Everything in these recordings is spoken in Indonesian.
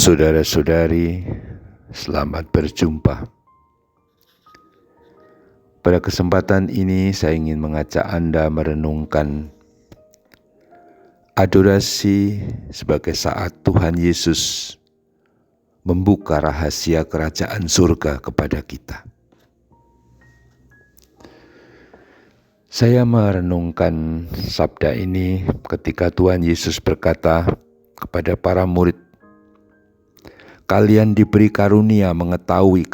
Saudara-saudari, selamat berjumpa. Pada kesempatan ini saya ingin mengajak Anda merenungkan adorasi sebagai saat Tuhan Yesus membuka rahasia kerajaan surga kepada kita. Saya merenungkan sabda ini ketika Tuhan Yesus berkata kepada para murid, "Kalian diberi karunia mengetahui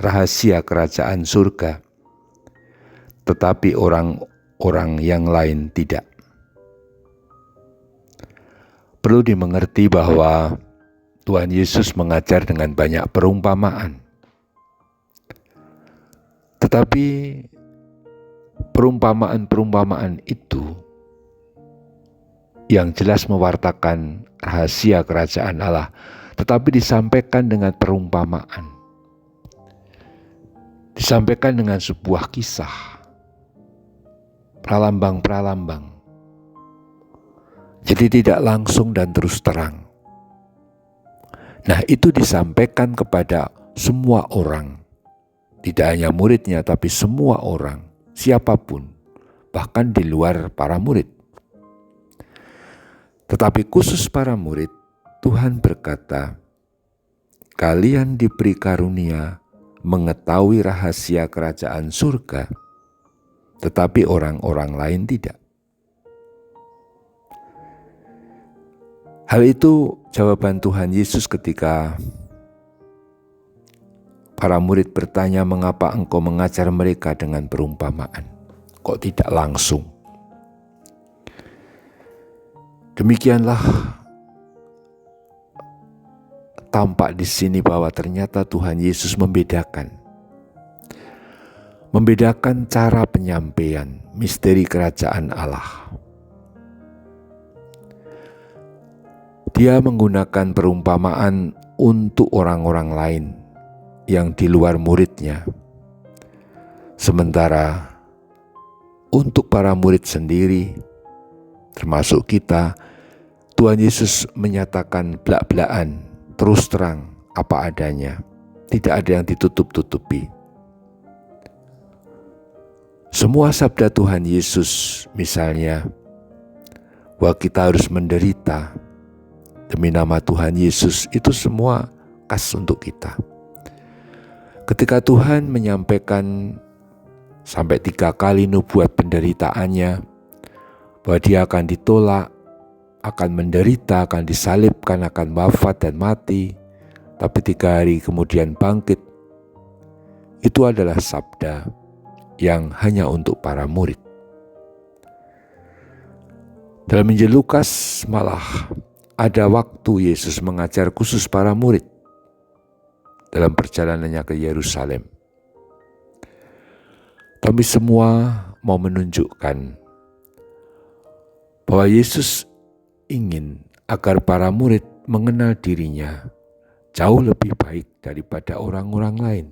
rahasia kerajaan surga, tetapi orang-orang yang lain tidak." Perlu dimengerti bahwa Tuhan Yesus mengajar dengan banyak perumpamaan. Tetapi perumpamaan itu yang jelas mewartakan rahasia kerajaan Allah, tetapi disampaikan dengan perumpamaan. Disampaikan dengan sebuah kisah, pralambang-pralambang. Jadi tidak langsung dan terus terang. Nah, itu disampaikan kepada semua orang. Tidak hanya muridnya, tapi semua orang, siapapun, bahkan di luar para murid. Tetapi khusus para murid, Tuhan berkata, "Kalian diberi karunia mengetahui rahasia kerajaan surga, tetapi orang-orang lain tidak." Hal itu jawaban Tuhan Yesus ketika para murid bertanya, "Mengapa engkau mengajar mereka dengan perumpamaan? Kok tidak langsung?" Demikianlah tampak di sini bahwa ternyata Tuhan Yesus membedakan cara penyampaian misteri kerajaan Allah. Dia menggunakan perumpamaan untuk orang-orang lain yang di luar muridnya. Sementara untuk para murid sendiri, termasuk kita, Tuhan Yesus menyatakan belak-belakan, terus terang apa adanya. Tidak ada yang ditutup-tutupi. Semua sabda Tuhan Yesus, misalnya, bahwa kita harus menderita demi nama Tuhan Yesus, itu semua khas untuk kita. Ketika Tuhan menyampaikan sampai 3 kali nubuat penderitaannya, bahwa dia akan ditolak, akan menderita, akan disalibkan, akan wafat dan mati, tapi 3 hari kemudian bangkit, itu adalah sabda yang hanya untuk para murid. Dalam Injil Lukas malah ada waktu Yesus mengajar khusus para murid dalam perjalanannya ke Yerusalem. Kami semua mau menunjukkan bahwa Yesus ingin agar para murid mengenal dirinya jauh lebih baik daripada orang-orang lain.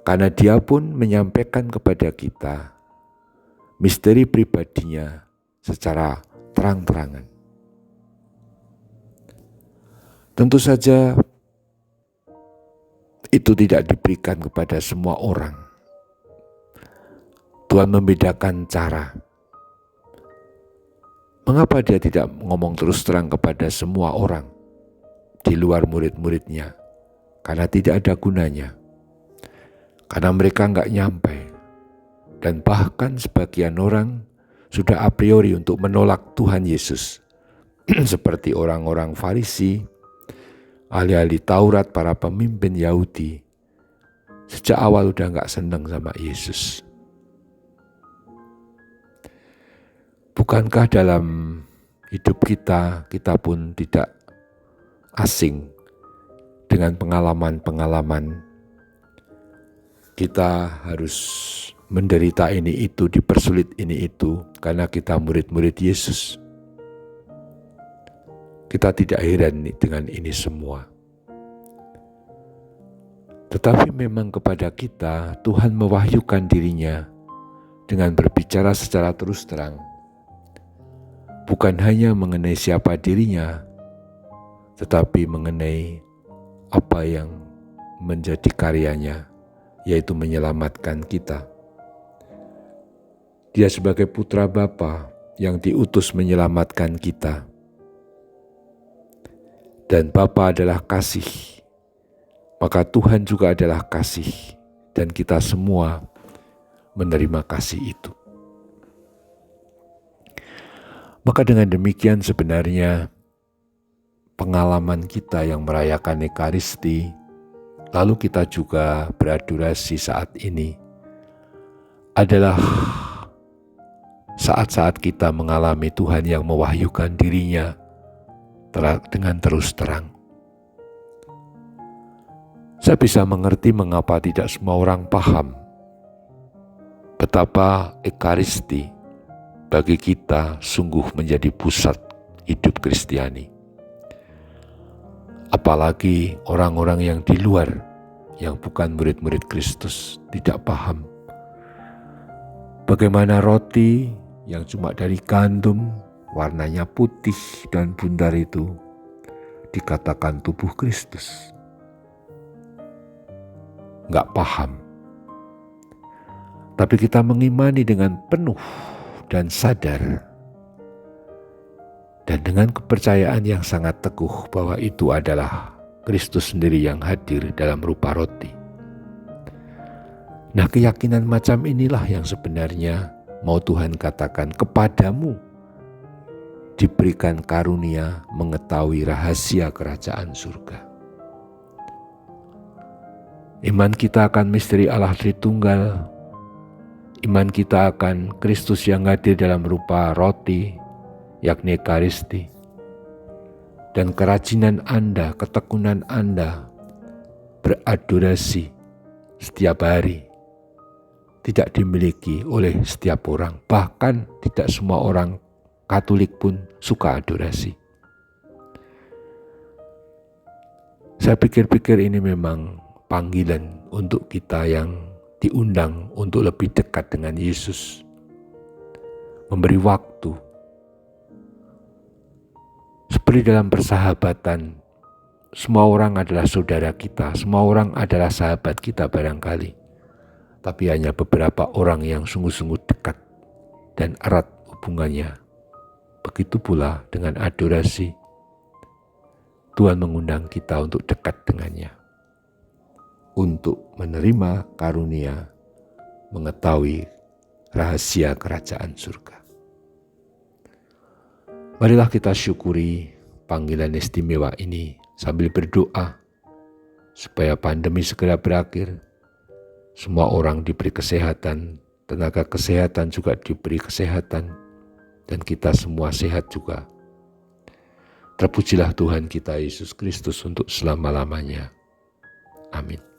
Karena dia pun menyampaikan kepada kita misteri pribadinya secara terang-terangan. Tentu saja itu tidak diberikan kepada semua orang. Tuhan membedakan cara. Mengapa dia tidak ngomong terus terang kepada semua orang di luar murid-muridnya? Karena tidak ada gunanya. Karena mereka enggak nyampe. Dan bahkan sebagian orang sudah a priori untuk menolak Tuhan Yesus. Seperti orang-orang Farisi, ahli-ahli Taurat, para pemimpin Yahudi, sejak awal udah gak senang sama Yesus. Bukankah dalam hidup kita pun tidak asing dengan pengalaman-pengalaman kita harus menderita ini itu, dipersulit ini itu, karena kita murid-murid Yesus. Kita tidak heran dengan ini semua. Tetapi memang kepada kita, Tuhan mewahyukan dirinya dengan berbicara secara terus terang. Bukan hanya mengenai siapa dirinya, tetapi mengenai apa yang menjadi karyanya, yaitu menyelamatkan kita. Dia sebagai putra Bapa yang diutus menyelamatkan kita. Dan Bapa adalah kasih, maka Tuhan juga adalah kasih, dan kita semua menerima kasih itu. Maka dengan demikian sebenarnya pengalaman kita yang merayakan Ekaristi, lalu kita juga beradorasi saat ini, adalah saat-saat kita mengalami Tuhan yang mewahyukan dirinya dengan terus terang. Saya bisa mengerti mengapa tidak semua orang paham betapa Ekaristi bagi kita sungguh menjadi pusat hidup Kristiani. Apalagi orang-orang yang di luar, yang bukan murid-murid Kristus, tidak paham bagaimana roti yang cuma dari gandum, warnanya putih dan bundar itu dikatakan tubuh Kristus. Nggak paham. Tapi kita mengimani dengan penuh dan sadar, dan dengan kepercayaan yang sangat teguh bahwa itu adalah Kristus sendiri yang hadir dalam rupa roti. Nah, keyakinan macam inilah yang sebenarnya mau Tuhan katakan, kepadamu diberikan karunia mengetahui rahasia kerajaan surga. Iman kita akan misteri Allah Tritunggal, iman kita akan Kristus yang hadir dalam rupa roti, yakni Ekaristi, dan kerajinan Anda, ketekunan Anda beradorasi setiap hari tidak dimiliki oleh setiap orang. Bahkan tidak semua orang Katolik pun suka adorasi. Saya pikir-pikir ini memang panggilan untuk kita yang diundang untuk lebih dekat dengan Yesus. Memberi waktu. Seperti dalam persahabatan, semua orang adalah saudara kita, semua orang adalah sahabat kita barangkali. Tapi hanya beberapa orang yang sungguh-sungguh dekat dan erat hubungannya. Begitu pula dengan adorasi. Tuhan mengundang kita untuk dekat dengannya, untuk menerima karunia, mengetahui rahasia kerajaan surga. Marilah kita syukuri panggilan istimewa ini sambil berdoa supaya pandemi segera berakhir, semua orang diberi kesehatan, tenaga kesehatan juga diberi kesehatan, dan kita semua sehat juga. Terpujilah Tuhan kita Yesus Kristus untuk selama-lamanya. Amin.